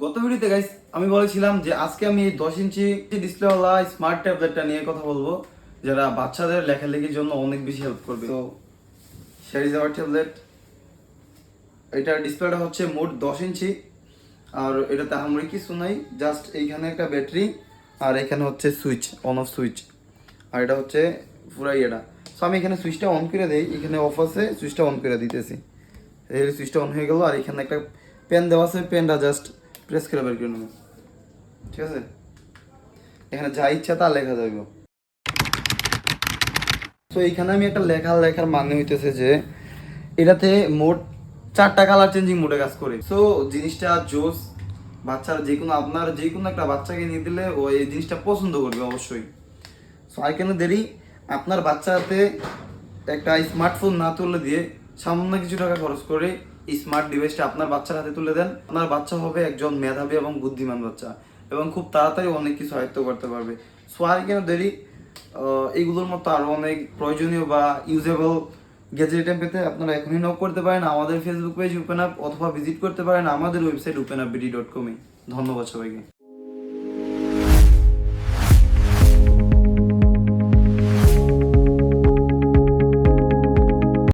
গত ভিডিওতে গাইস আমি বলেছিলাম যে আজকে আমি এই 10 ইঞ্চি ডিসপ্লেওয়ালা স্মার্ট ট্যাবলেটটা নিয়ে কথা বলবো, যারা বাচ্চাদের লেখালেখির জন্য অনেক বেশি হেল্প করবে। তো সেই ইজ আওয়ার ট্যাবলেট। এটার ডিসপ্লেটা হচ্ছে মোট 10 ইঞ্চি, আর এটাতে আমরা কিছু নাই, জাস্ট এইখানে একটা ব্যাটারি আর এখানে হচ্ছে সুইচ, অন অফ সুইচ, আর এটা হচ্ছে পুরাই এটা। সো আমি এখানে সুইচটা অন করে দেই, এখানে অফ আছে, সুইচটা অন করে দিতেছি। এই সুইচটা অন হয়ে গেল, আর এখানে একটা পেন দেওয়া আছে, পেনটা জাস্ট প্রেস করে বের করে নেব, ঠিক আছে? এখানে যা ইচ্ছা তা লেখা যাবে। তো এইখানে আমি একটা লেখার মানে হইতেছে যে এটাতে মোট 4টা কালার চেঞ্জিং মোডে কাজ করে। সো জিনিসটা জোস, বাচ্চারা যে কোনো, আপনার যে কোনো একটা বাচ্চাকে নিয়ে দিলে ও এই জিনিসটা পছন্দ করবে অবশ্যই। সো আর কেন দেরি, আপনার বাচ্চাতে একটা স্মার্টফোন না তুলে দিয়ে সামান্য কিছু টাকা খরচ করে স্মার্ট ডিভাইসটা আপনার বাচ্চার হাতে তুলে দেন। আপনার বাচ্চা হবে একজন মেধাবী এবং বুদ্ধিমান বাচ্চা, এবং খুব তাড়াতাড়ি অনেক কিছু আয়ত্ত করতে পারবে। সো আর কেন দেরি, এইগুলোর মতো আরো অনেক প্রয়োজনীয় বা ইউজেবল গ্যাজেট পেতে আপনারা এখনই নক করতে পারেন আমাদের ফেসবুক পেজ ওপেন আপ, অথবা ভিজিট করতে পারেন আমাদের ওয়েবসাইট openup.bd.com-এ। ধন্যবাদ সবাইকে।